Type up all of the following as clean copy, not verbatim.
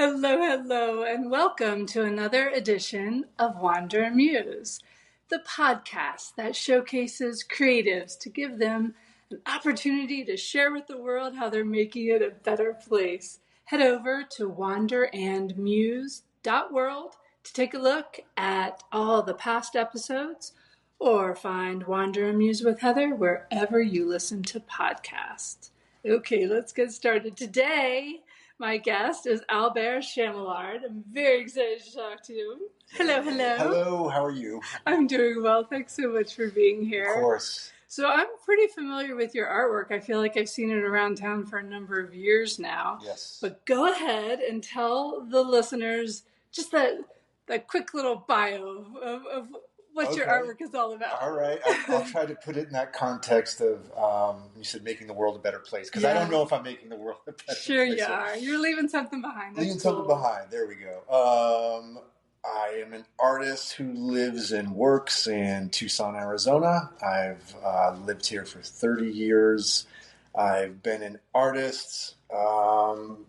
Hello, hello, and welcome to another edition of Wander Muse, the podcast that showcases creatives to give them an opportunity to share with the world how they're making it a better place. Head over to wanderandmuse.world to take a look at all the past episodes, or find Wander and Muse with Heather wherever you listen to podcasts. Okay, let's get started. Today, my guest is Albert Chamillard. I'm very excited to talk to you. Hello, hello. Hello, how are you? I'm doing well. Thanks so much for being here. Of course. So I'm pretty familiar with your artwork. I feel like I've seen it around town for a number of years now. Yes. But go ahead and tell the listeners just that quick little bio of what your artwork is all about. All right. I'll try to put it in that context of, you said making the world a better place, because I don't know if I'm making the world a better place. Sure you are. You're leaving something behind. Leaving something behind. There we go. I am an artist who lives and works in Tucson, Arizona. I've lived here for 30 years. I've been an artist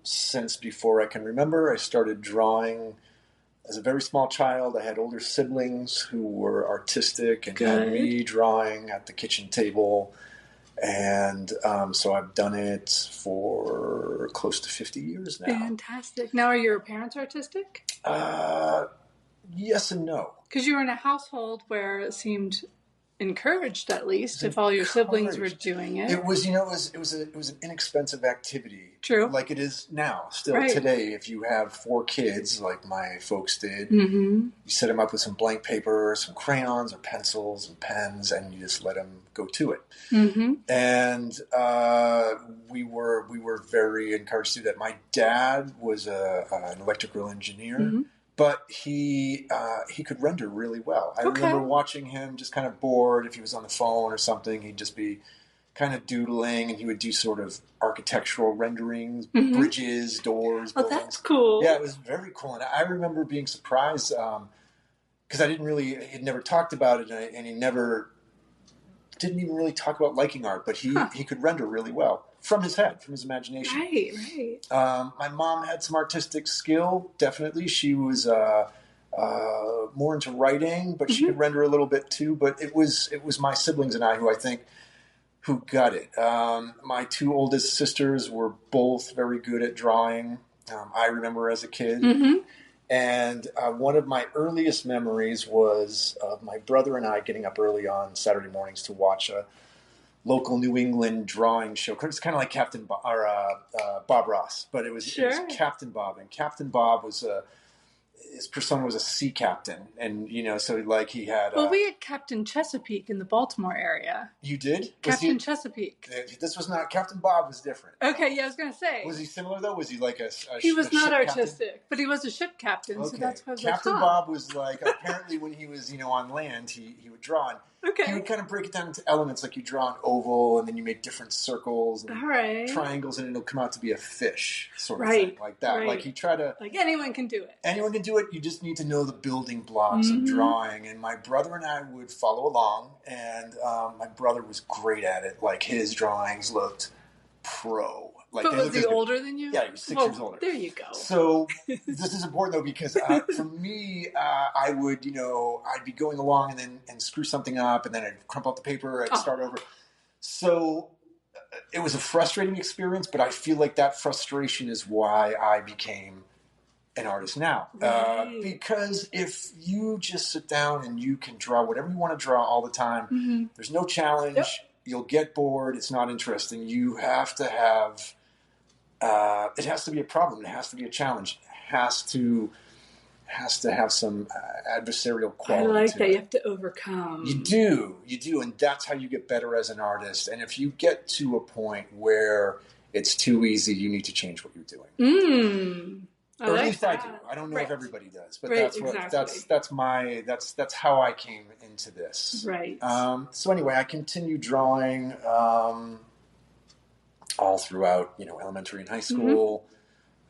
since before I can remember. I started drawing as a very small child. I had older siblings who were artistic and had me drawing at the kitchen table. And so I've done it for close to 50 years now. Fantastic. Now, are your parents artistic? Yes and no. Because you were in a household where it seemed encouraged, at least, if all your siblings were doing it. It was, it was an inexpensive activity. True. Like it is now, still today. If you have 4 kids, like my folks did, you set them up with some blank paper, some crayons or pencils and pens, and you just let them go to it. And we were very encouraged to do that. My dad was an electrical engineer. But he could render really well. I remember watching him just kind of bored. If he was on the phone or something, he'd just be kind of doodling, and he would do sord of architectural renderings, bridges, doors, buildings. Oh, that's cool. Yeah, it was very cool. And I remember being surprised because he'd never talked about it, and he didn't even really talk about liking art, but he could render really well. From his head, from his imagination. Right. My mom had some artistic skill, definitely. She was more into writing, but she could render a little bit too. But it was my siblings and I who got it. My 2 oldest sisters were both very good at drawing. I remember as a kid. And one of my earliest memories was of my brother and I getting up early on Saturday mornings to watch a local New England drawing show. It's kind of like Bob Ross, but it was Captain Bob, and Captain Bob was his persona was a sea captain, and so like he had. Well, we had Captain Chesapeake in the Baltimore area. You did? Captain Chesapeake. This was not Captain Bob. Was different. Okay, yeah, I was going to say. Was he similar though? Was he like a he was not artistic, captain? But he was a ship captain, so that's why I was Captain like, Bob was like apparently when he was on land, he would draw. He would kind of break it down into elements, like you draw an oval, and then you make different circles and triangles, and it'll come out to be a fish, sort of thing, like that. Like he tried to... Like anyone can do it. Anyone can do it. You just need to know the building blocks of drawing. And my brother and I would follow along, and my brother was great at it. Like his drawings looked pro. Like, but was he older than you? Yeah, he was 6 years older. There you go. So this is important though, because for me, I would, I'd be going along and screw something up, and then I'd crumple up the paper, I'd start over. So it was a frustrating experience, but I feel like that frustration is why I became an artist now. Because if you just sit down and you can draw whatever you want to draw all the time, there's no challenge. You'll get bored. It's not interesting. You have to have... it has to be a problem. It has to be a challenge. It has to have some adversarial quality. I like that. You have to overcome. You do, and that's how you get better as an artist. And if you get to a point where it's too easy, you need to change what you're doing. Or at least I do. I don't know if everybody does, but that's how I came into this. Right. So anyway, I continued drawing all throughout, elementary and high school.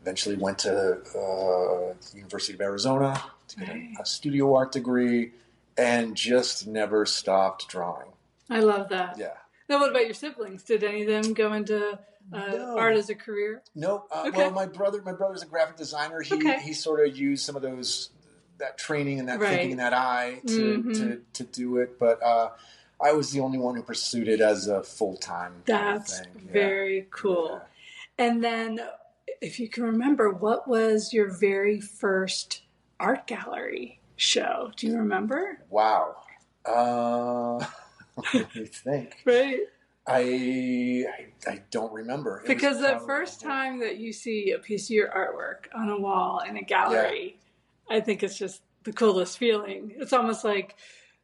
Eventually went to the University of Arizona to get a studio art degree, and just never stopped drawing. I love that. Yeah. Now, what about your siblings? Did any of them go into No. art as a career? No. Okay. Well, my brother's a graphic designer. He sort of used some of that training and that thinking and that eye to do it. But I was the only one who pursued it as a full-time kind of thing. That's very cool. Yeah. And then, if you can remember, what was your very first art gallery show? Do you remember? Wow. Let me think. Right. I don't remember. Because the first time that you see a piece of your artwork on a wall in a gallery, I think it's just the coolest feeling. It's almost like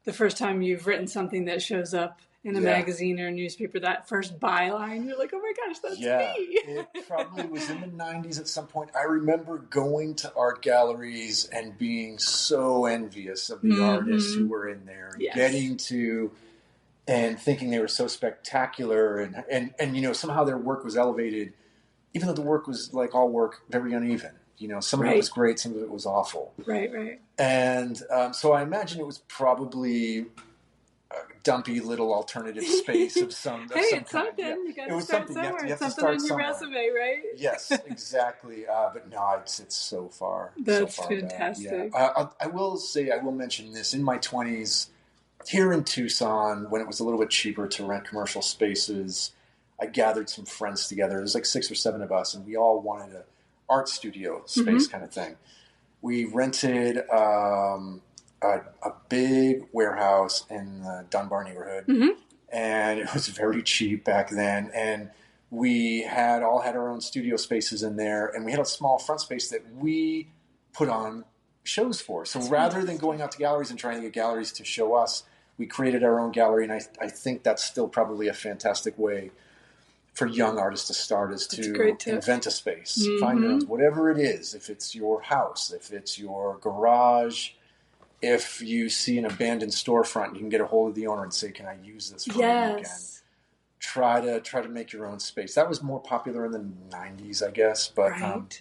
the first time you've written something that shows up in a magazine or a newspaper, that first byline, you're like, oh my gosh, that's me. It probably was in the 90s at some point. I remember going to art galleries and being so envious of the artists who were in there and getting to and thinking they were so spectacular and somehow their work was elevated, even though the work was, like all work, very uneven. Some of it was great, some of it was awful. Right. And so I imagine it was probably a dumpy little alternative space of some hey, some it's kind. something. Yeah. You got it to was start something. somewhere. You have it's to something start on your somewhere. resume, right? Yes, exactly. But no, it's so far. That's so far fantastic. I will mention this. In my 20s, here in Tucson, when it was a little bit cheaper to rent commercial spaces, I gathered some friends together. There was like 6 or 7 of us, and we all wanted an art studio space kind of thing. We rented a big warehouse in the Dunbar neighborhood, and it was very cheap back then. And we all had our own studio spaces in there, and we had a small front space that we put on shows for. So rather than going out to galleries and trying to get galleries to show us, we created our own gallery, and I think that's still probably a fantastic way for young artists to start, is to invent a space, find your own, whatever it is. If it's your house, if it's your garage, if you see an abandoned storefront, you can get a hold of the owner and say, "Can I use this for a weekend?" Try to make your own space. That was more popular in the 90s, I guess. But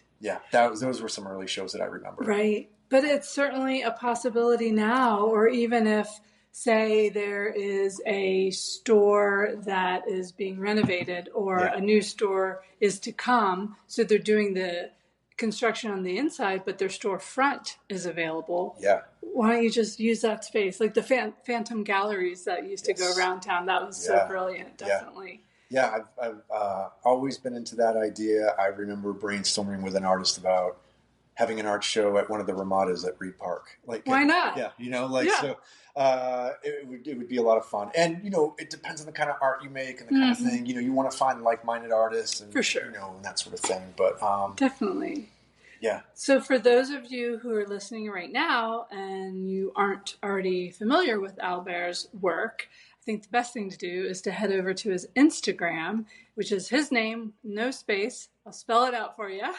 those were some early shows that I remember. Right, but it's certainly a possibility now, or even if, say, there is a store that is being renovated or a new store is to come. So they're doing the construction on the inside, but their storefront is available. Yeah. Why don't you just use that space? Like the phantom galleries that used to go around town. That was so brilliant, definitely. Yeah, I've always been into that idea. I remember brainstorming with an artist about having an art show at one of the Ramadas at Reed Park. Like, why not? So it would be a lot of fun. And, it depends on the kind of art you make and the kind of thing. You want to find like-minded artists and, for sure. And that sort of thing. But definitely. Yeah. So for those of you who are listening right now and you aren't already familiar with Albert's work, I think the best thing to do is to head over to his Instagram, which is his name, no space. I'll spell it out for you.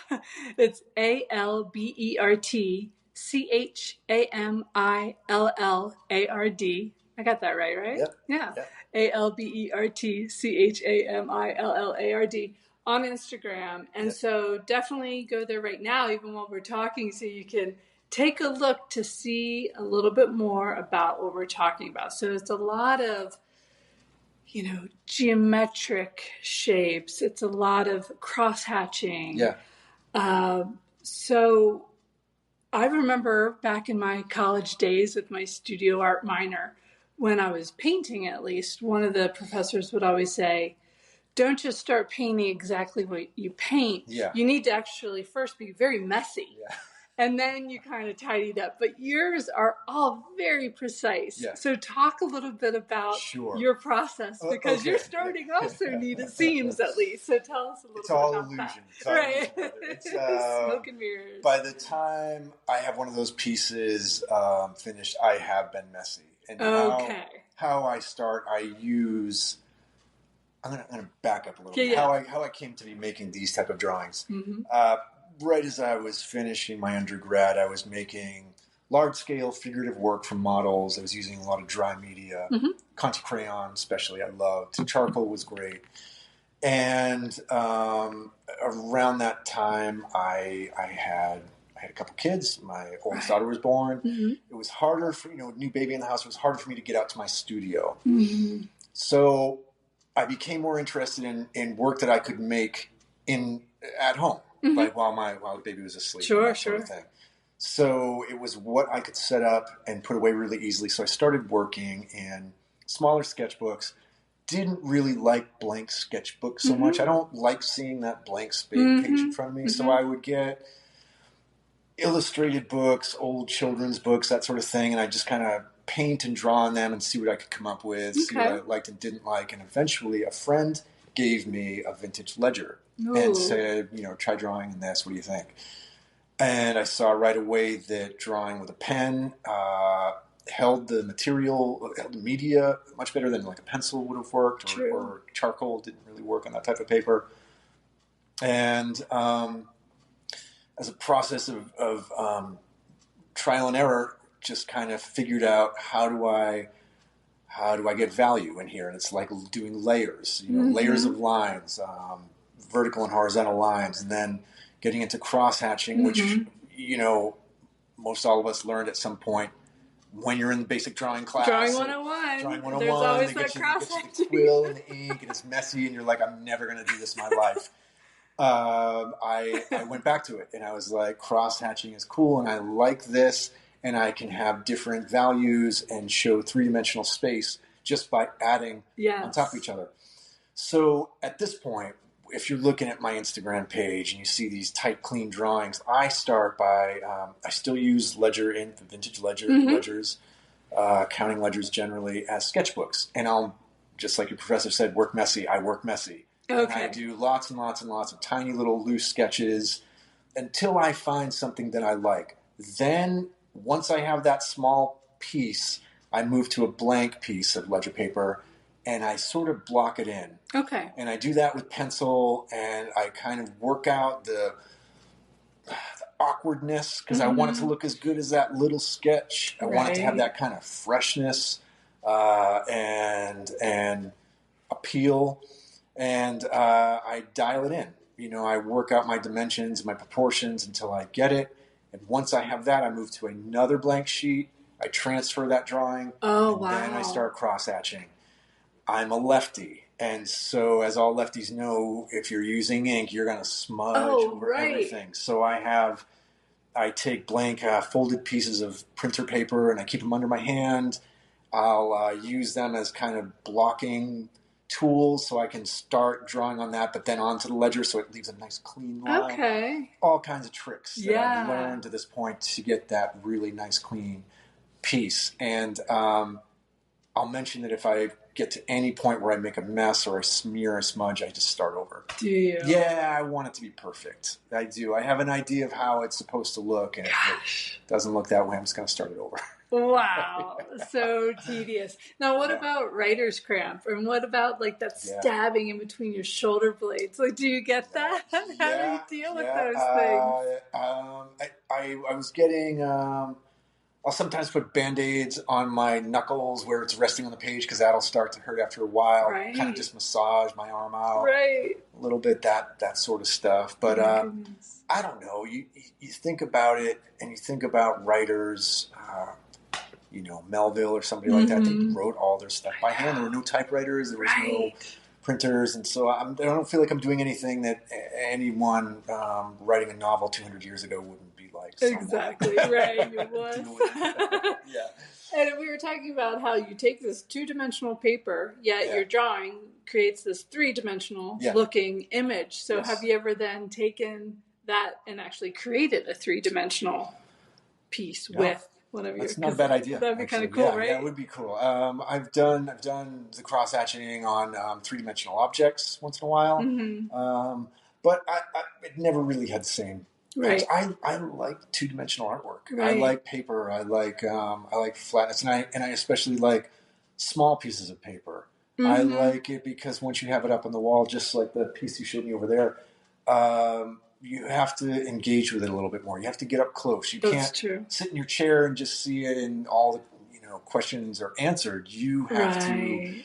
It's ALBERTCHAMILLARD. I got that right? Yep. Yeah. ALBERTCHAMILLARD on Instagram. And so definitely go there right now, even while we're talking, so you can take a look to see a little bit more about what we're talking about. So it's a lot of, geometric shapes. It's a lot of crosshatching. Yeah. So I remember back in my college days with my studio art minor, when I was painting, at least, one of the professors would always say, don't just start painting exactly what you paint. Yeah. You need to actually first be very messy. Yeah. And then you kind of tidy it up. But yours are all very precise. Yeah. So talk a little bit about your process, because you're starting off so neat, it seems, at least. So tell us a little bit about that. It's all illusion. It's smoke and mirrors. By the time I have one of those pieces finished, I have been messy. And how I start, I'm going to back up a little bit. How I came to be making these type of drawings. Right as I was finishing my undergrad, I was making large-scale figurative work from models. I was using a lot of dry media, Conte crayon especially I loved. Charcoal was great. And around that time, I had a couple kids. My oldest daughter was born. It was harder for, new baby in the house. It was harder for me to get out to my studio. So I became more interested in work that I could make at home, like while the baby was asleep, Sure. sort of thing. So it was what I could set up and put away really easily. So I started working in smaller sketchbooks. Didn't really like blank sketchbooks so much. I don't like seeing that blank page in front of me. So I would get illustrated books, old children's books, that sort of thing, and I just kind of paint and draw on them and see what I could come up with, see what I liked and didn't like. And eventually a friend gave me a vintage ledger and said, try drawing in this. What do you think? And I saw right away that drawing with a pen held the material, held the media much better than like a pencil would have worked, or charcoal didn't really work on that type of paper. And as a process of trial and error, just kind of figured out how do I get value in here. And it's like doing layers, layers of lines, vertical and horizontal lines, and then getting into crosshatching, which, most all of us learned at some point when you're in the basic drawing class. Drawing 101. Drawing 101. There's always they that crosshatching. get you the quill and the ink, and it's messy, and you're like, I'm never going to do this in my life. I went back to it, and I was like, crosshatching is cool, and I like this, and I can have different values and show three-dimensional space just by adding on top of each other. So at this point, if you're looking at my Instagram page and you see these tight, clean drawings, I start by, I still use the vintage ledgers, counting ledgers generally, as sketchbooks. And I'll, just like your professor said, work messy. I work messy. Okay. And I do lots and lots and lots of tiny little loose sketches until I find something that I like. Then, once I have that small piece, I move to a blank piece of ledger paper and I sort of block it in. Okay. And I do that with pencil, and I kind of work out the awkwardness because I want it to look as good as that little sketch. I want it to have that kind of freshness and appeal. And I dial it in. I work out my dimensions, my proportions until I get it. And once I have that, I move to another blank sheet. I transfer that drawing. Then I start cross-hatching. I'm a lefty. And so, as all lefties know, if you're using ink, you're going to smudge over everything. So I take blank folded pieces of printer paper and I keep them under my hand. I'll use them as kind of blocking tools so I can start drawing on that, but then onto the ledger so it leaves a nice clean line. Okay. All kinds of tricks that I've learned to this point to get that really nice clean piece. And I'll mention that if I get to any point where I make a mess or I smear or smudge, I just start over. Do you? Yeah, I want it to be perfect. I do. I have an idea of how it's supposed to look, and if it doesn't look that way, I'm just going to start it over. Wow, so tedious. Now, what about writer's cramp? And what about like that stabbing in between your shoulder blades? Like, do you get that? How do you deal with those things? I was getting... I'll sometimes put Band-Aids on my knuckles where it's resting on the page because that'll start to hurt after a while. Right. Kind of just massage my arm out. Right. A little bit, that sort of stuff. But I don't know. You think about it, and you think about writers, Melville or somebody like that. They wrote all their stuff by hand. There were no typewriters. There was no printers. And so I don't feel like I'm doing anything that anyone writing a novel 200 years ago wouldn't be like. Exactly, right. It was. Yeah. And we were talking about how you take this two-dimensional paper, yet your drawing creates this three-dimensional looking image. So have you ever then taken that and actually created a three-dimensional piece with whatever? That's not a bad idea. That'd be kind of cool, right? Yeah, it would be cool. I've done the cross-hatching on three-dimensional objects once in a while, but it never really had the same. Right. I like two-dimensional artwork. Right. I like paper. I like flatness, and I especially like small pieces of paper. I like it because once you have it up on the wall, just like the piece you showed me over there, you have to engage with it a little bit more. You have to get up close. You can't sit in your chair and just see it and all the questions are answered. You have to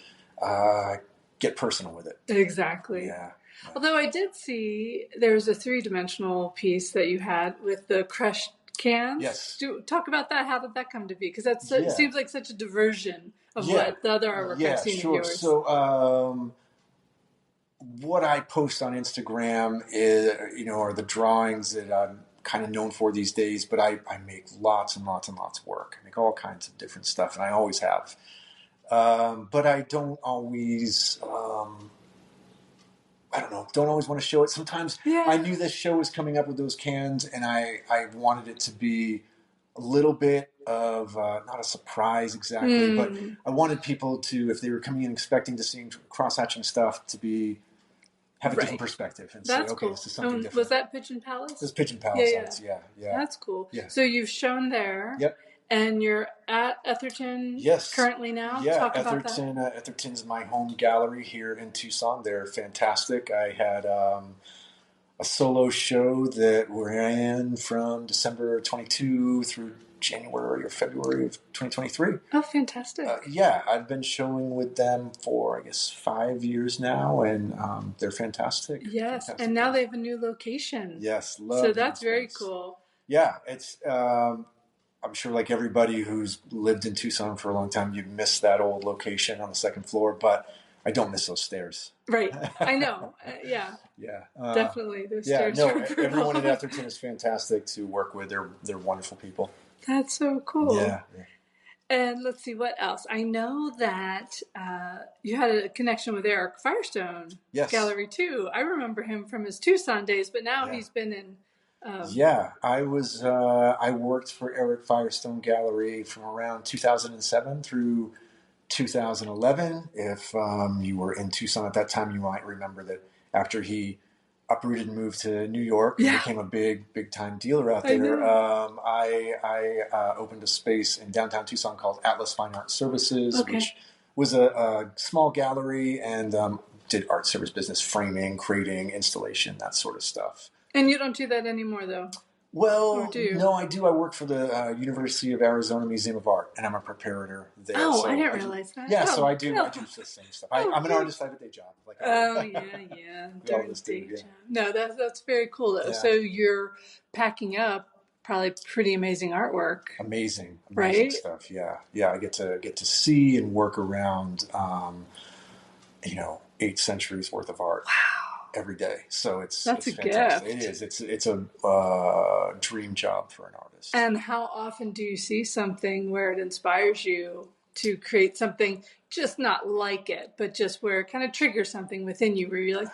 get personal with it. Exactly. Yeah. Although I did see there was a three-dimensional piece that you had with the crushed cans. Yes. Talk about that. How did that come to be? Because it seems like such a diversion of what the other artwork I've seen of yours. So what I post on Instagram is, are the drawings that I'm kind of known for these days, but I make lots and lots and lots of work. I make all kinds of different stuff, and I always have. But I don't always, don't always want to show it. Sometimes I knew this show was coming up with those cans, and I wanted it to be a little bit of, not a surprise exactly, but I wanted people to, if they were coming in expecting to see cross-hatching stuff, to have a different perspective and say, okay, this is something different. Was that Pigeon Palace? It was Pigeon Palace, yeah. That's cool. Yeah. So you've shown there. Yep. And you're at Etherton currently now? Yeah, Talk about that. Etherton's my home gallery here in Tucson. They're fantastic. I had a solo show that ran from December 22 through January or February of 2023. Oh, fantastic. I've been showing with them for, I guess, 5 years now, and they're fantastic. Yes, fantastic. And now they have a new location. Yes, so that's very cool. Yeah, it's... I'm sure like everybody who's lived in Tucson for a long time, you'd miss that old location on the second floor, but I don't miss those stairs. Right. I know. Yeah. Definitely. Those stairs. No, everyone at Etherton is fantastic to work with. They're wonderful people. That's so cool. Yeah. And let's see, what else? I know that you had a connection with Eric Firestone Gallery too. I remember him from his Tucson days, but now he's been in... I worked for Eric Firestone Gallery from around 2007 through 2011. If you were in Tucson at that time, you might remember that after he uprooted and moved to New York and became a big time dealer out there, I opened a space in downtown Tucson called Atlas Fine Art Services, which was a small gallery and did art service business, framing, crating, installation, that sort of stuff. And you don't do that anymore, though? Well, no, I do. I work for the University of Arizona Museum of Art, and I'm a preparator there. Oh, so I didn't realize that. Yeah, so I do the same stuff. I'm an artist. I have a day job. During the day job. No, that's very cool, though. Yeah. So you're packing up probably pretty amazing artwork. Amazing stuff. Yeah. I get to see and work around, 8 centuries worth of art. Wow. Every day, so that's a fantastic. gift. It is. It's a dream job for an artist. And how often do you see something where it inspires you to create something just not like it, but just where it kind of triggers something within you, where you're like,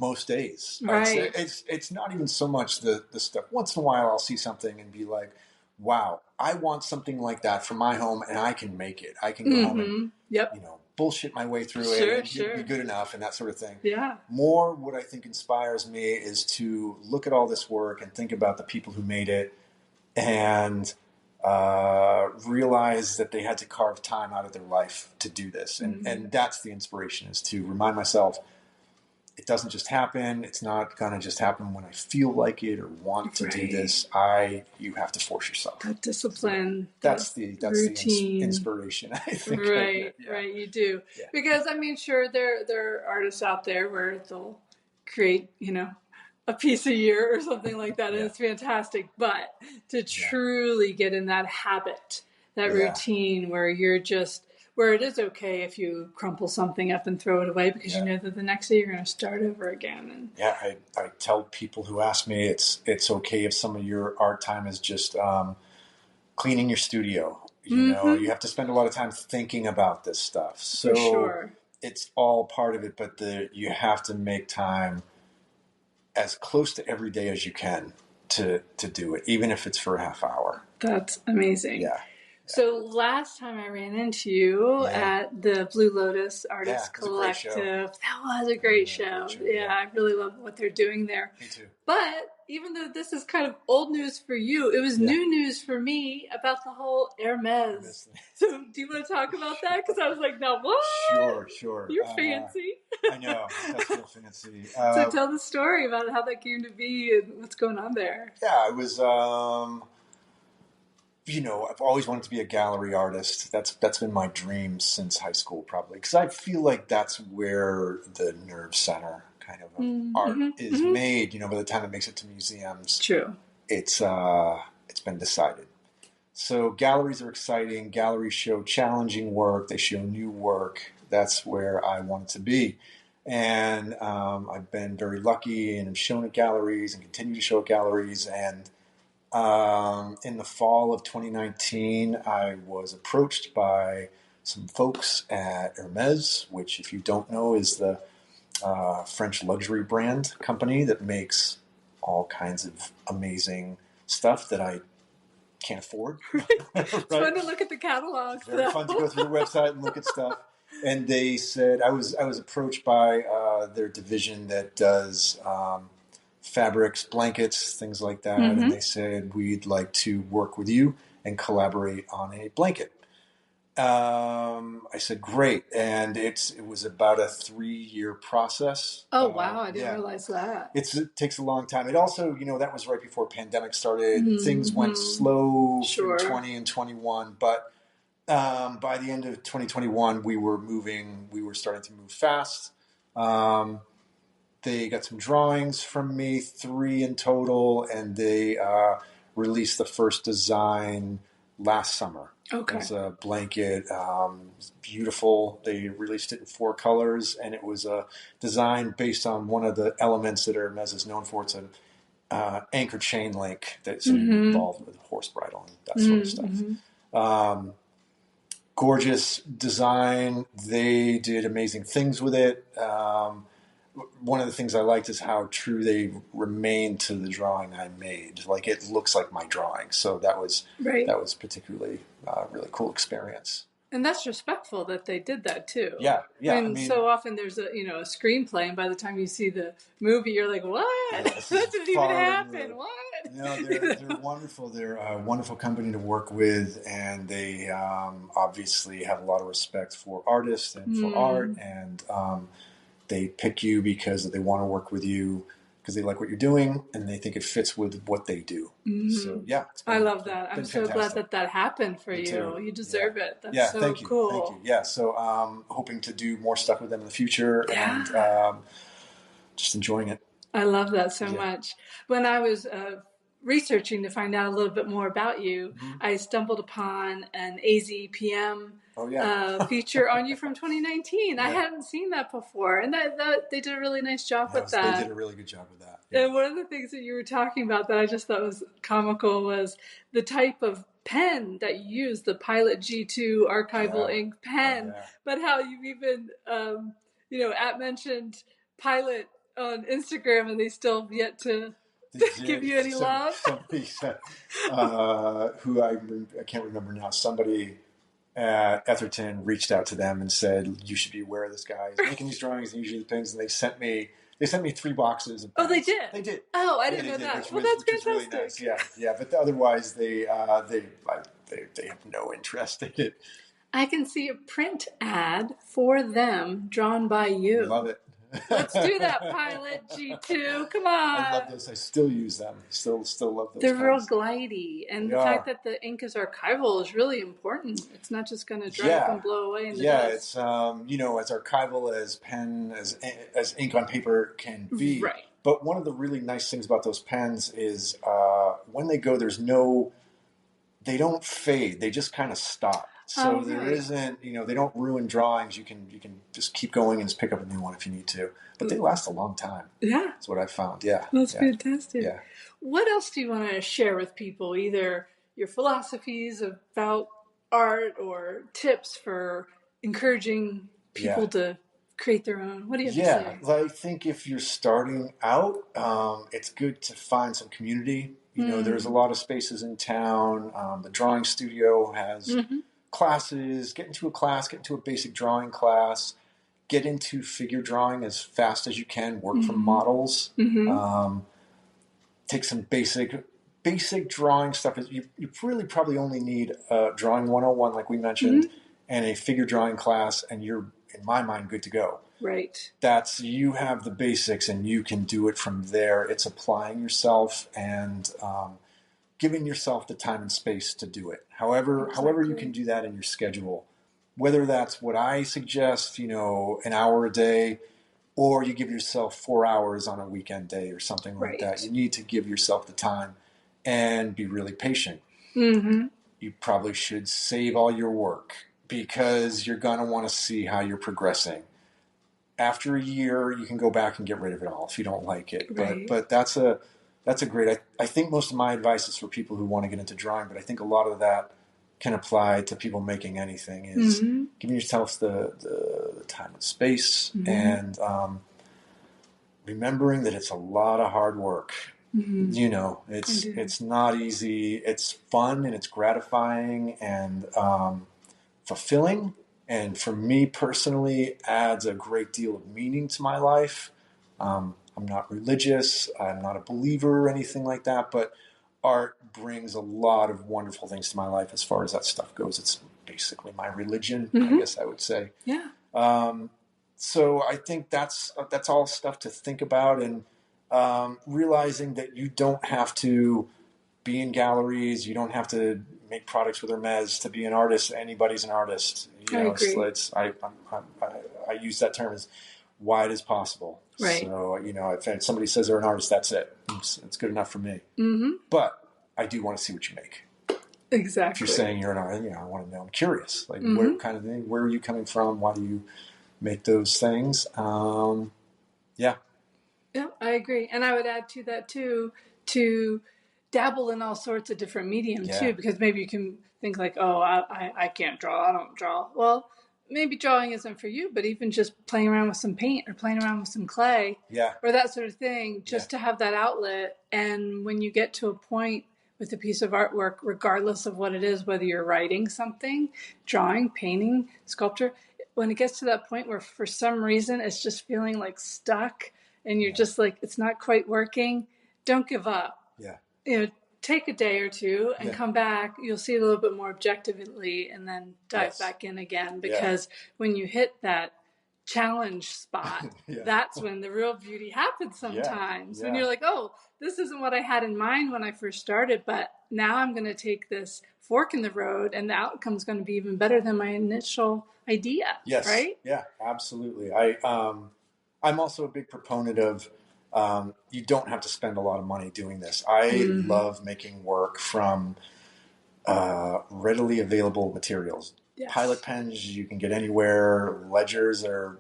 most days, right? It's not even so much the stuff. Once in a while, I'll see something and be like, wow, I want something like that for my home, and I can make it. I can go home and bullshit my way through it and be good enough and that sort of thing. Yeah. More what I think inspires me is to look at all this work and think about the people who made it and realize that they had to carve time out of their life to do this. And that's the inspiration, is to remind myself it doesn't just happen. It's not going to just happen when I feel like it or want to do this. You have to force yourself. That discipline. That's the routine. Inspiration, I think. Right, you do. Yeah. Because, sure, there are artists out there where they'll create, a piece a year or something like that, and it's fantastic. But to truly get in that habit, that routine where you're just... where it is okay if you crumple something up and throw it away because you know that the next day you're going to start over again. And I tell people who ask me it's okay if some of your art time is just cleaning your studio. You have to spend a lot of time thinking about this stuff. So for sure. It's all part of it, but you have to make time as close to every day as you can to do it, even if it's for a half hour. That's amazing. Yeah. So last time I ran into you at the Blue Lotus Artist Collective. That was a great show. I really love what they're doing there. Me too. But even though this is kind of old news for you, it was new news for me about the whole Hermés. So do you want to talk about that? Because I was like, now what? Sure. You're fancy. I know. That's real fancy. So tell the story about how that came to be and what's going on there. Yeah, it was... I've always wanted to be a gallery artist. That's been my dream since high school, probably, because I feel like that's where the nerve center kind of art is made. By the time it makes it to museums, true. It's been decided. So galleries are exciting. Galleries show challenging work. They show new work. that's where I wanted to be. And I've been very lucky and have shown at galleries and continue to show at galleries. And in the fall of 2019, I was approached by some folks at Hermés, which, if you don't know, is the French luxury brand company that makes all kinds of amazing stuff that I can't afford. It's fun to look at the catalog. It's very fun to go through the website and look at stuff. And they said I was approached by their division that does fabrics, blankets, things like that. Mm-hmm. And they said, we'd like to work with you and collaborate on a blanket. I said, great. And it was about a 3-year process. Oh, wow. I didn't realize that. It takes a long time. It also, that was right before pandemic started. Mm-hmm. Things went slow through 20 and 21. But by the end of 2021, we were starting to move fast. They got some drawings from me, 3 in total, and they released the first design last summer. Okay. It's a blanket. It's beautiful. They released it in 4 colors, and it was a design based on one of the elements that Hermès is known for. It's an anchor chain link that's involved with horse bridle and that sort of stuff. Gorgeous design. They did amazing things with it. One of the things I liked is how true they remained to the drawing I made. Like, it looks like my drawing. So that was particularly really cool experience. And that's respectful that they did that too. Yeah. I mean, so often there's a screenplay, and by the time you see the movie, you're like, what? That didn't even happen. What? No, they're wonderful. They're a wonderful company to work with, and they obviously have a lot of respect for artists and for art, and they pick you because they want to work with you because they like what you're doing and they think it fits with what they do. Mm-hmm. So, I love that. I'm so glad that happened for you. You deserve it. That's so cool. Thank you. Yeah, so hoping to do more stuff with them in the future and just enjoying it. I love that so much. When I was researching to find out a little bit more about you, I stumbled upon an AZPM feature on you from 2019. I hadn't seen that before, and that they did a really nice job with that. They did a really good job with that. Yeah. And one of the things that you were talking about that I just thought was comical was the type of pen that you use, the Pilot G2 archival ink pen, but how you've even mentioned Pilot on Instagram, and they still have yet to give you any love. Somebody said, who I can't remember now, somebody at Etherton reached out to them and said, you should be aware of this guy. He's making these drawings and usually the things, and they sent me 3 boxes of pens. Oh, they did? They did. Oh, I didn't know that. Well, that's fantastic. Really nice. Yeah. But otherwise, they have no interest in it. I can see a print ad for them drawn by you. Love it. Let's do that, Pilot G2. Come on. I love those. I still use them. Still love those. They're real glidey. And the fact that the ink is archival is really important. It's not just going to dry up and blow away in the dust. It's, as archival as pen, as ink on paper can be. Right. But one of the really nice things about those pens is when they go, they don't fade. They just kind of stop. So there isn't, they don't ruin drawings. You can just keep going and just pick up a new one if you need to. But they last a long time. Yeah. That's what I found. Yeah. That's fantastic. Yeah. What else do you want to share with people? Either your philosophies about art or tips for encouraging people to create their own? What do you have to say? I think if you're starting out, it's good to find some community. There's a lot of spaces in town. The drawing studio has classes. Get into a class, get into a basic drawing class, get into figure drawing as fast as you can, work from models, take some basic drawing stuff. You really probably only need drawing 101, like we mentioned, and a figure drawing class, and you're, in my mind, good to go. Right. You have the basics and you can do it from there. It's applying yourself and giving yourself the time and space to do it. However you can do that in your schedule, whether that's what I suggest, an hour a day, or you give yourself 4 hours on a weekend day or something like that. You need to give yourself the time and be really patient. You probably should save all your work. because you're going to want to see how you're progressing. After a year, you can go back and get rid of it all if you don't like it. Right. But that's a great. I think most of my advice is for people who want to get into drawing, but I think a lot of that can apply to people making anything. Is giving yourself the time and space, and remembering that it's a lot of hard work. You know, it's not easy. It's fun and it's gratifying and fulfilling. And for me personally, adds a great deal of meaning to my life. I'm not religious. I'm not a believer or anything like that. But art brings a lot of wonderful things to my life as far as that stuff goes. It's basically my religion, I guess I would say. Yeah. So I think that's all stuff to think about, and realizing that you don't have to be in galleries. You don't have to make products with Hermés to be an artist. Anybody's an artist. You know, I use that term as wide as possible. Right. So, you know, if somebody says they're an artist, that's it. It's good enough for me. But I do want to see what you make. Exactly. If you're saying you're an artist, you know, I want to know. I'm curious. Like, what kind of thing? Where are you coming from? Why do you make those things? Yeah. Yeah, I agree. And I would add to that, too, to dabble in all sorts of different mediums, too, because maybe you can think like, oh, I can't draw. I don't draw. Well, maybe drawing isn't for you, but even just playing around with some paint or playing around with some clay or that sort of thing, just to have that outlet. And when you get to a point with a piece of artwork, regardless of what it is, whether you're writing something, drawing, painting, sculpture, when it gets to that point where for some reason it's just feeling like stuck and you're just like, it's not quite working, don't give up. Yeah. You know, take a day or two and come back. You'll see it a little bit more objectively and then dive back in again. Because when you hit that challenge spot, that's when the real beauty happens sometimes. When you're like, oh, this isn't what I had in mind when I first started, but now I'm going to take this fork in the road and the outcome's going to be even better than my initial idea. Yes. Right? Yeah, absolutely. I'm also a big proponent of you don't have to spend a lot of money doing this. I love making work from readily available materials. Yes. Pilot pens you can get anywhere. Ledgers are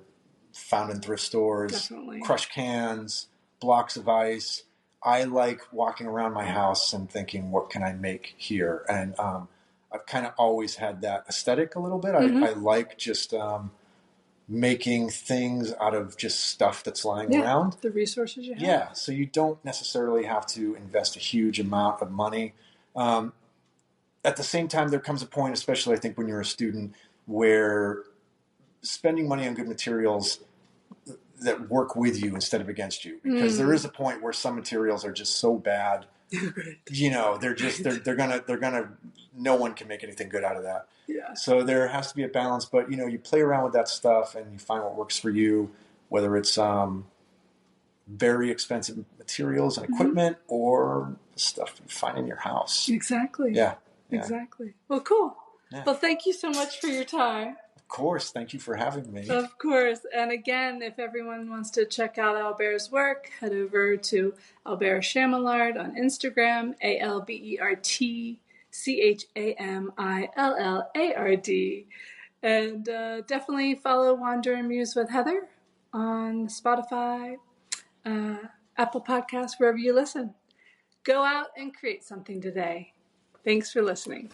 found in thrift stores. Definitely. Crush cans, blocks of ice. I like walking around my house and thinking, what can I make here? And I've kind of always had that aesthetic a little bit. I like just making things out of just stuff that's lying around. The resources you have. Yeah, so you don't necessarily have to invest a huge amount of money. At the same time, there comes a point, especially I think when you're a student, where spending money on good materials that work with you instead of against you. Because there is a point where some materials are just so bad, you know, they're gonna no one can make anything good out of that. Yeah. So there has to be a balance, but you know, you play around with that stuff and you find what works for you, whether it's very expensive materials and equipment or stuff you find in your house. Exactly. Yeah. Exactly. Well, cool. Yeah. Well, thank you so much for your time. Of course. Thank you for having me. Of course. And again, if everyone wants to check out Albert's work, head over to Albert Chamillard on Instagram, AlbertChamillard. And definitely follow Wander Muse with Heather on Spotify, Apple Podcasts, wherever you listen. Go out and create something today. Thanks for listening.